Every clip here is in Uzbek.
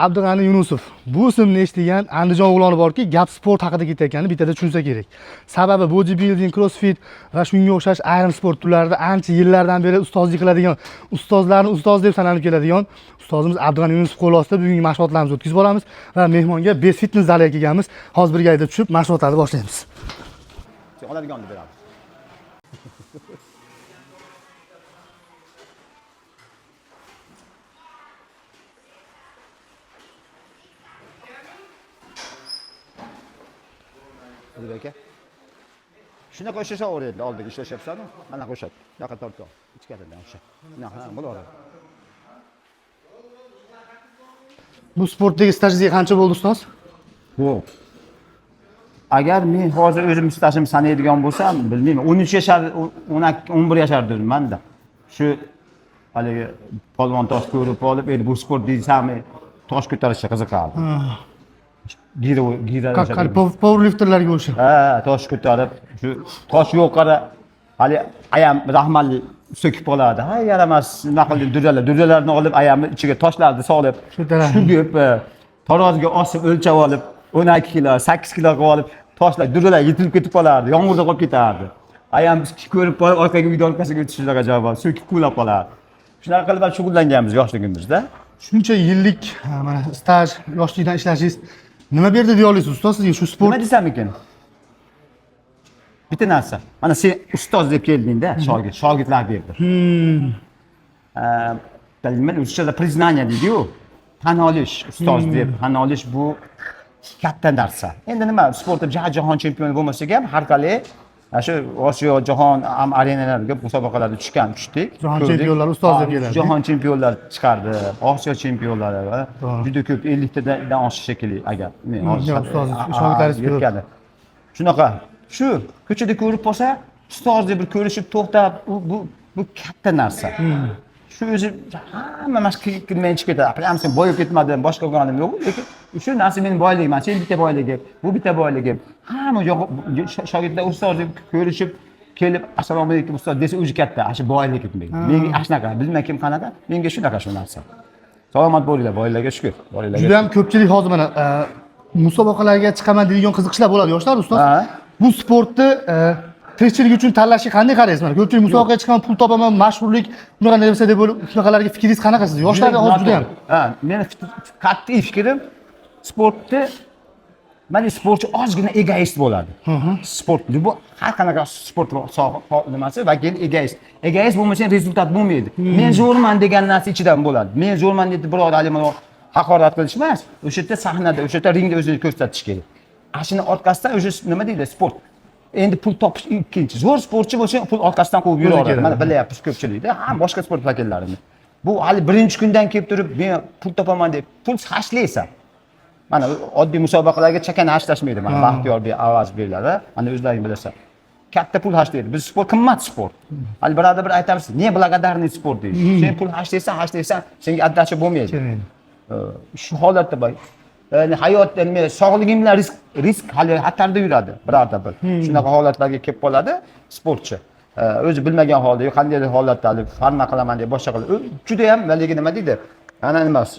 Abdug'ani Yunusov. Bu ismni eshitgan Andijon o'g'loni borki, gap sport haqida ketayotganini bittada tushunsa kerak. Sababi bodybuilding, crossfit va shunga o'xshash ayrim sport turlarida ancha yillardan beri ustozlik qiladigan, ustozlarni ustoz deb sanalib keladigan ustozimiz Abdug'ani Yunusov qo'l ostida bugungi mashg'ulotlarimizni o'tkazib olamiz va mehmonga Best Fitness zaliga kelganmiz. Hozir birgalikda tushib mashg'ulotlarni boshlaymiz. Oladiganini beramiz. Hadi aka. Shuna qo'shisha o'raydi, oldiga ishlashyapsan-ku. Mana qo'shadi. Yoqqa tortib. Ichkaridan o'sha. Ha, bo'ladi. Bu sportdagi stajingizga qancha bo'ldi ustoz? Yo'q. Agar men hozir o'zim stajim sanaydigan bo'lsam, bilmayman, 13 yashar, 11 yashardirman-da. Shu haligi polvon tosh ko'rib olib, endi bu sport deysanmi, tosh ko'tarishga qiziqardi. Gira Powerlifterlarga o'xshab. Ha, tosh ko'tarib, shu tosh yo'q qara, hali ayam rahmalli so'kib qoladi. Ha, yaramas, nima qildim, durralarni olib, ayamni ichiga toshlarni solib, shugib, tarozga osib o'lchab olib, 12 kilo, 8 kilo qilib olib, toshlar, durralar yetilib ketib qolardi, yomg'irda qolib ketardi. Ayam ko'rib qolib, orqaga uyda orqasiga o'tishlarga javob, so'kib qulab qolardi. Shunaqa qilib shug'ullanganmiz yoshligimizda. Shuncha yillik mana staj, yoshlikdan ishlashingiz nima berdi deya olasiz ustoz sizga shu sport? Nima desam ekan? Bitta narsa. Mana sen ustoz deb keldingda, shogirdlar berdi. Bilmayman, ruschada признание deydi-ku. Tan olish, ustoz deb tan olish bu katta narsa. Endi nima, sportda jahon chempioni bo'lmasak ham har qalay shu Osiyo, jahon arenalarga musobaqalarda tushdik. Jahon chempionlari ustoz deb keladi. Jahon chempionlar chiqardi, Osiyo chempionlari va juda ko'p 50 tadan oshiq shekilli agar men hozir shogirdlaringiz yetgani. Shunaqa, shu ko'chada ko'rib qolsa, ustoz deb bir ko'rishib to'xtab, bu katta narsa. Shu o'zi hamma mashq qilmay chiqib ketadi. Aplamsin boyib ketmadim, boshqa qilganim yo'q, lekin shu narsa mening boyligim, sen bitta boyligim, bu bitta boyligim. Hamma shogirdlar ustoz deb ko'rishib kelib, assalomu alaykum ustoz desa o'zi katta, shu boylik menga. Menga shunaqa, bilmay kim qanaqa, menga shunaqa shu narsa. Salomat bo'linglar, boylarga shukr. Juda ham ko'pchilik hozir mana musobaqalarga chiqaman deydigan qiziqishlar bo'ladi yoshlar ustoz. Bu sportni tirikchilik uchun tanlashga qanday qaraysiz? Mana ko'pchilik musobaqaga chiqaman, pul topaman, mashhurlik, bunaqa narsa deb bo'lib, shunaqalarga fikringiz qanaqa siz? Yoshlarga hozir juda ham. Ha, meni qat'iy fikrim sportni mana sportchi ozgina egoist bo'ladi. Sport bu har qanaqa sport nimasi va keyin egoist. Egoist bo'lmasa rezultat bo'lmaydi. Men zo'rman degan narsa ichidan bo'ladi. Men zo'rman deb birodar haqorat qilish emas. O'sha yerda sahnada, o'sha yerda ringda o'zini ko'rsatish kerak. Ashuni orqasidan o'sha nima deydi, sport. Endi pul topish ikkinchi. Zo'r sportchi bo'lsa, pul orqasidan quvib yuraveradi. Mana bilyapsiz ko'pchilikda, ham boshqa sport vakillarini. Bu hali birinchi kundan kelib turib, men pul topaman deb pul hashlaysan. Mana oddiy musobaqalarga chakana hashlashmaydi. Mana Baxtiyor avaz beriladi. Mana o'zlaring bilasizlar. Katta pul hashlaydi. Biz sport qimmat sport. Hali birada bir aytamiz, "Ne благодарный sport" deydi. Sen pul hashlaysan, senga addacha bo'lmaydi. Shu holatda bor. Hayotda sog'ligim bilan risk hali xatarda yuradi birorta bir. Shunaqa holatlarga kelib qoladi sportchi. O'zi bilmagan holda, qanday holatda farma qilaman deb boshqa qiladi. Juda ham maligi nima deydi? Ana emas.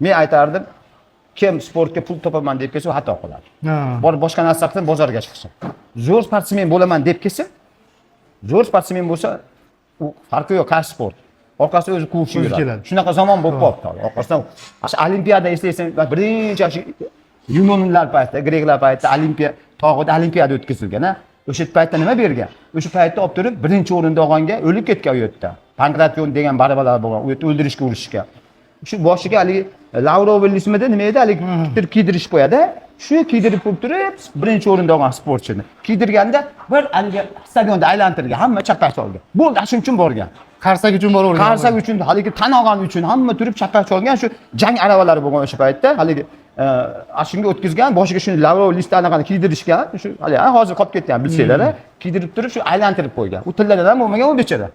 Men aytardim, kim sportga pul topaman deb kelsa, xato qiladi. Borib boshqa narsa qilib bozorga chiqsin. Zo'r sportsmen bo'laman deb kelsa, zo'r sportsmen bo'lsa, u farqi yo'q, qaysi sport. Orqasidan o'zi quvib yuradi. Shunaqa zamon bo'lib qoldi. Orqasidan olimpiada eslaysan, birinchi yunonlar paytida, greklar paytida tog'ida olimpiada o'tkazilgan, ha? O'sha paytda nima bergan? O'sha paytda olib turib, birinchi o'rinda olganga o'lib ketgan u yerda. Pankration degan barabalar bo'lgan, u yerda o'ldirishga urishgan. Shu boshiga hali Lavrov ismida nima edi? Hali kiydirib qo'yadi. Shu kiydirib qo'yib turib, birinchi o'rinda olgan sportchini. Kiydirganda bir haliga stadionda aylantirgan, hamma chappak solgan. Bo'ldi, shuning uchun borgan. Qarsak uchun boravergan. Qarsak uchun, haligi tan olgan uchun hamma turib chappak solgan, shu jang arabalari bo'lgan o'sha paytda, haligi shunga o'tkazgan, boshiga shuni Lavrov listalarini kiydirishgan, shu hali hozir qolib ketgan bilsanglar, kiydirib turib shu aylantirib qo'ygan. U tilladan ham bo'lmagan u bechara.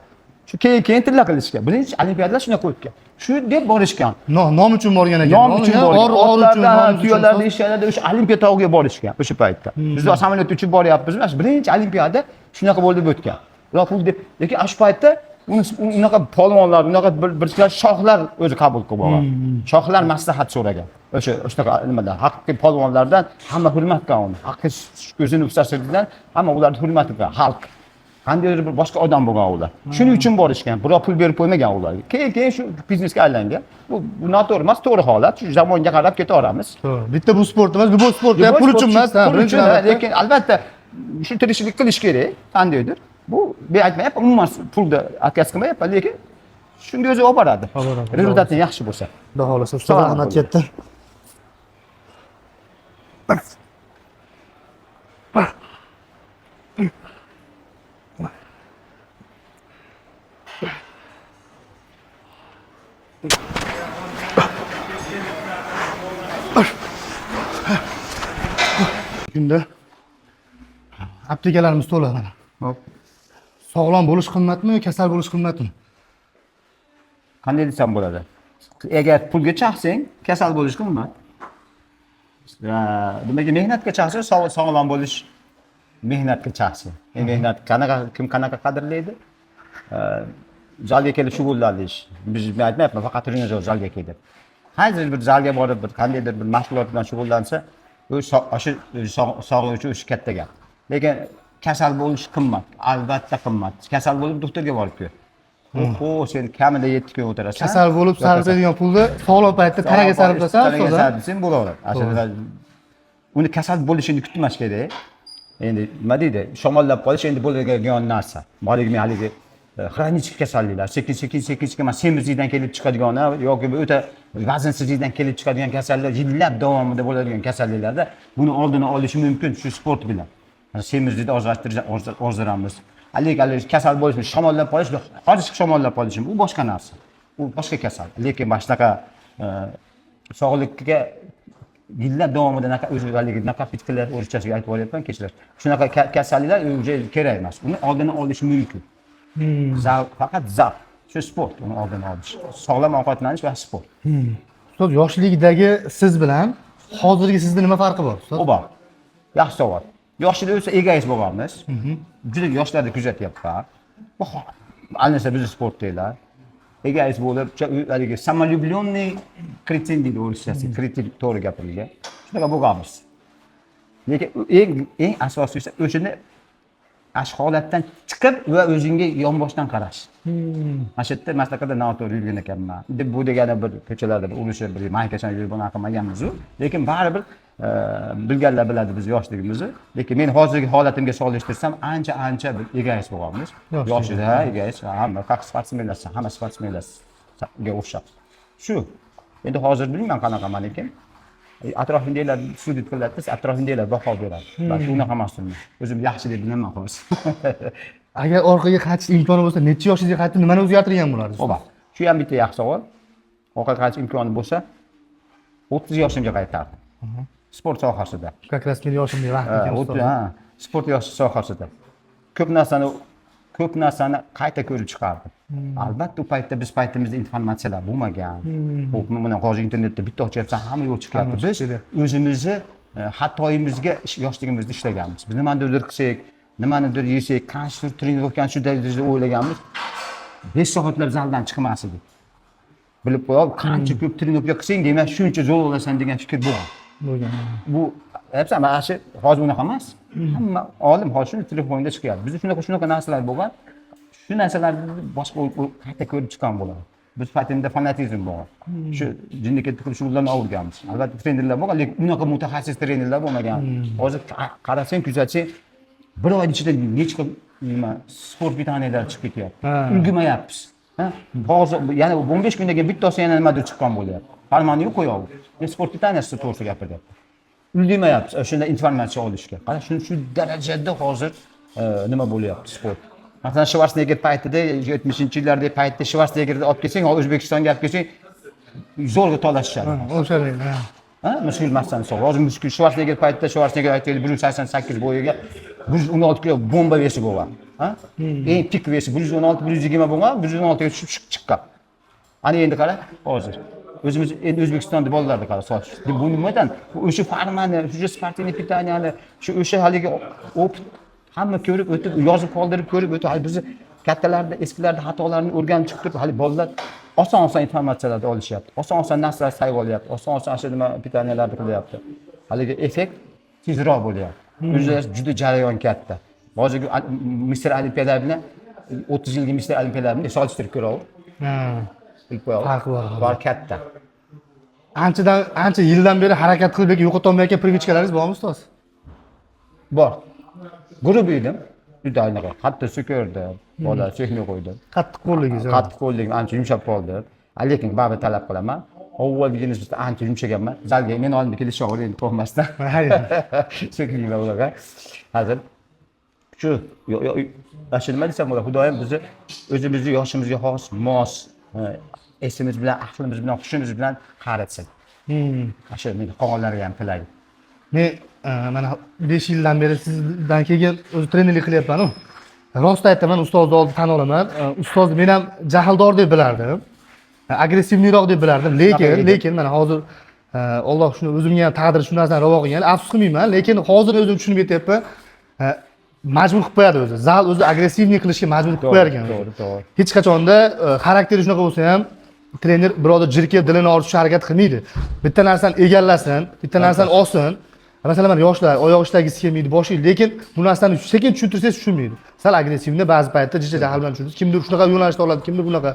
Shu keyin tilla qilishgan. Birinchi olimpiadalar shuna qo'yibgan. Shu deb borishgan. Nom uchun borgan ekan. Nom uchun borgan. Tuyolarda ishlarda o'sha olimpiya tog'iga borishgan o'sha paytda. Biz samolyot uchib boryapmiz. Birinchi olimpiada shunaqa bo'ldi deb o'tgan. Ular pul deb, lekin shu paytda unaqa polvonlar, unaqa bir shohlar o'zi qabul qilib olgan. Shohlar maslahat so'ragan. O'sha nimadan haqiqiy polvonlardan hamma hurmat qilgan uni. Haqiqiy o'zini ustachilikdan hamma ularni hurmat qilgan xalq. Qandaydir bir boshqa odam bo'lgan ular. Shuning uchun borishgan. Birov pul berib qo'ymagan ularga. Keyin shu biznesga aylangan. Bu noto'g'ri emas, to'g'ri holat. Shu zamonga qarab ketaveramiz. Bitta bu sport emas, bu sport pul uchun emas, birinchi lekin albatta shu tirikchilik qilish kerak, qandaydir. Bu men aytmayapman, umuman pulni отказ qilmayapman, lekin shunga o'zi olib boradi. Rezultati yaxshi bo'lsa. Xudo xolasa, ustoz rahmat ketdi. Kunda aptekalarimiz to'la mana. Hop. Sog'lom bo'lish qimmatmi, kasal bo'lish qimmatmi? Qanday desam bo'ladi? Agar pulga chaqsang, kasal bo'lish qimmat. Demak, mehnatga chaqsa, sog'lom bo'lish mehnatga chaqsa. Mehnat kim qanaqa qadrlaydi? Zalga kelib shug'ullanish. Biz men aytmayapman, faqat trenajyor zalga kelib. Hozir bir zalga borib, bir qandaydir bir mashg'ulot bilan shug'ullansa, o'sha sog'liq uchun o'sha katta gap. Lekin kasal bo'lish qimmat, albatta qimmat. Kasal bo'lib doktorga borib ko'r. Sen kamida 7 kun o'tirasan. Kasal bo'lib sarflaydigan pulni sog'lom paytda tanaga sarflasan, tanaga sarflasang bo'laveradi. Aslida uni kasal bo'lishini kutmash kerak. Endi nima deydi? Shamollab qolish endi bo'ladigan narsa. Borligimi haligi xronический kasalliklar, sekin semizlikdan kelib chiqadigan yoki o'ta vaznsizlikdan kelib chiqadigan kasallar yillab davomida bo'ladigan kasalliklarda buni oldini olish mumkin shu sport bilan. Semizlikni ozdiramiz. Lekin kasal bo'lish, shamollab qolish, hozir shamollab qolishim bu boshqa narsa. U boshqa kasal. Lekin boshqa sog'likka yillab davomida nakopitkalar o'rchasiga aytib olyapman, kechirasiz. Shunaqa kasalliklar o'zi kerak emas. Uni oldini olish mumkin. Faqat zavq, shu sport uni oldini olish. Sog'lom ovqatlanish va sport. Ustoz, yoshlikdagi siz bilan hozirgi sizda nima farqi bor, ustoz? Bor. Yaxshi savol. Yoshida o'sa egoist bo'lganmiz. Juda yoshlarda kuzatyapman. Bu albatta biz sportdagilar. Egoist bo'lib, haligi samolюбленный kreten deydi o'rishasi, kreten to'g'ri gapirilgan. Shunaqa bo'lganmiz. Lekin eng asosiysi o'shani ash holatdan chiqib va o'zingga yonboshdan qarash. Mana shu yerda maslakada noto'g'ri yurgan ekanman. Bu degani bir ko'chalarda bir urushib, bir maykachon yurib bunaqa qilmaganmiz-ku. Lekin baribir bilganlar biladi biz yoshligimizni. Lekin men hozirgi holatimga solishtirsam ancha bir egoist bo'lganmiz. Yoshida egoist, hamma sportsmenlar, hamma sportsmenlarga o'xshab. Shu. Endi hozir bilmayman qanaqaman ekan. Atrofimdagilar sudit qiladi, atrofimdagilar baho beradi. Balki unaqa emasman. O'zim yaxshi deb bilaman hozir. Agar orqaga qaytish imkoni bo'lsa, necha yoshingizga qaytib nimani o'zgartirgan bo'lardingiz? Xo'p. Shu ham bitta yaxshi savol. Orqaga qaytish imkoni bo'lsa, 30 yoshimga qaytardim. Sport sohasida. Как раз men yoshimda vaqt sport sohasida. Ko'p narsani qayta ko'rib chiqardim. Albatta u paytda biz paytimizda informatsiyalar bo'lmagan. Mana hozir internetda bitta ochyapsan, hamma yo'l chiqyapti. Biz o'zimizni xatoyimizga yoshligimizda ishlaganmiz. Biz nimanidir qilsak, nimanidir yesak, qancha trenirovkani shu darajada o'ylaganmiz. 5 soatlar zaldan chiqmas edik. Bilib qo'yib, qancha ko'p trenirovka qilsang, demak shuncha zo'r bo'lasan degan fikr bo'lgan. Bu aytsa, mana shu hozir unaqa emas. Hamma olim hozir shuni telefonda chiqyapti. Bizda shunaqa narsalar bo'lgan. Shu narsalarni boshqa qayta ko'rib chiqqan bo'ladi. Biz paytimizda fanatizm bo'lgan. Shu jinnikatda qilib shug'ullanib o'rganamiz. Albatta trenerlar bo'lgan, lekin unaqa mutaxassis trenerlar bo'lmagan. Hozir qarasang, kuzatsang, bir oy ichida nechta sport vitaniyalar chiqib ketyapti. Ulgurmayapmiz. Hozir yana 15 kundan keyin bittasi yana nimadir chiqqan bo'lyapti. Farmoni yo'q qo'yadi. Sport vitaniyasi to'g'ri gapiryapti. Ulgurmayapmiz o'shanda informatsiya olishga. Qara shu darajada hozir nima bo'lyapti sport. Masalan, Schwarzenegger paytida 70-yillardagi paytda Schwarzeneggerni olib kelsang, O'zbekistonga olib kelsang, zo'rg'a talashishadi. O'shalar. Mushkul masalan, hozir mushkul Schwarzenegger paytida Schwarzenegger aytaylik 188 bo'yiga 116 kilo bomba vesi bo'lgan. Eng pik vesi 116, 120 bo'lgan, 116 ga tushib chiqqan. Ana endi qara, hozir o'zimiz endi O'zbekistonda bolalarda qara soch. Bu nimadan? O'sha farmani, o'sha sportni pitaniyani, o'sha haligi opit hamma ko'rib o'tib, yozib qoldirib ko'rib o'tib, biz kattalarda, eskilarda xatolarni o'rganib chiqib turib, hali bolalar oson informatsiyalarni olishyapti. Oson narsalar sayib olyapti. Oson shu nima pitaniyalarni qilyapti. Haligi effekt tezroq bo'lyapti. O'zi juda jarayon katta. Hozirgi Misr Olimpiadalari bilan 30 yilgi Misr Olimpiadalari bilan solishtirib ko'raver. Farqi bor. Bor katta. Ancha yildan beri harakat qilib yo'qotolmayotgan privichkalaringiz bormi ustoz? Bor. Guruh edim. Juda anaqa qattiq so'kirdi. Bola chekni qo'ydi. Qattiq qo'lligingiz. Qattiq qo'lligim ancha yumshab qoldi. Lekin baribir talab qilaman. Avvalgi nisbatan ancha yumshaganman. Zalga men oldimga kelishaver endi qo'rqmasdan. So'kinglar ularga. Hozir shu shu nima desam bo'ladi, Xudoyim bizni o'zimizni yoshimizga xos, mos, esimiz bilan, aqlimiz bilan, hushimiz bilan qaratsin. Shu meni qog'onlarga ham tilaydi. Men mana 5 yildan beri sizdan keyin o'zi trenerlik qilyapman-ku. Rost aytaman, ustozni oldida tan olaman. Ustozni men ham jahldor deb bilardim. Agressivniroq deb bilardim. Lekin mana hozir Alloh shuni o'zimga ham taqdir shu narsani ravo qilgan. Afsus qilmayman, lekin hozir o'zim tushunib yetyapman. Majbur qilib qo'yadi o'zi. Zal o'zi agressivniy qilishga majbur qilib qo'yar ekan. To'g'ri. Hech qachonda xarakteri shunaqa bo'lsa ham trener birodar jirkab dilini ortishga harakat qilmaydi. Bitta narsani egallasin, bitta narsani olsin. Masalan, mana yoshlar oyoq ishlagisi kelmaydi, boshlaydi, lekin bu narsani sekin tushuntirsangiz tushunmaydi. Sal agressivni ba'zi paytda jicha jahl bilan tushunadi. Kimdir shunaqa yo'nalishda oladi, kimdir bunaqa.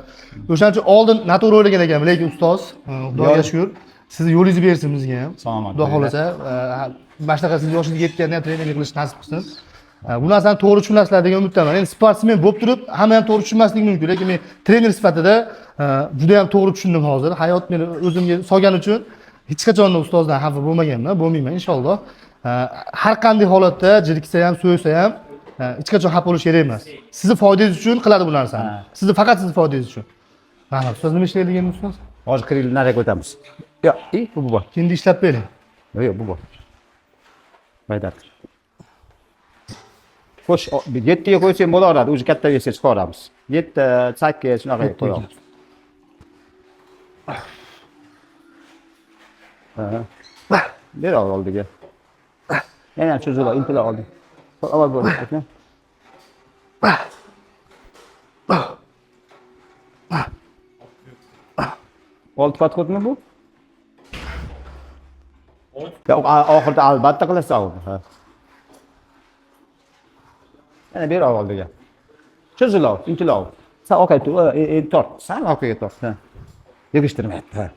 O'shaning uchun oldin noto'g'ri o'ylagan ekanman, lekin ustoz, Xudoga shukr, sizni yo'lingizni bersin bizga ham. Salomat. Xudo xolasa, mana shunaqa siz yoshingizga yetganda ham trenerlik qilish nasib qilsin. Bu narsani to'g'ri tushunasizlar degan umiddaman. Endi sportsmen bo'lib turib, hamma ham to'g'ri tushunmasligi mumkin, lekin men trener sifatida juda ham to'g'ri tushundim hozir. Hayot meni o'zimga solgani uchun hech qachon ustozdan xafa bo'lmaganman, bo'lmayman inshaalloh. Har qanday holatda jirksa ham, so'ysa ham hech qachon xafa bo'lish kerak emas. Sizni foydangiz uchun qiladi bu narsani. Faqat sizni foydangiz uchun. Mana ustoz nima ishlaydigan ustoz? Hozir kirib nariga o'tamiz. Yo'q, bu bor. Kendi ishlab bering. Yo'q, bu bor. Mayda. Xo'sh, 7 ga qo'ysang bo'laveradi, o'zi katta versiya chiqaramiz. 7, 8 shunaqa qo'yamiz. Ber oldiga. Yana cho'zila, intila oldi. Avval bo'l, aka. Olti podxodmi bu? Yo'q, oxirida albatta qilasan uni. Yana ber oldiga. Cho'zila, intila. Sen orqaga tur, tort. Sen orqaga tort. Yig'ishtirmayapti.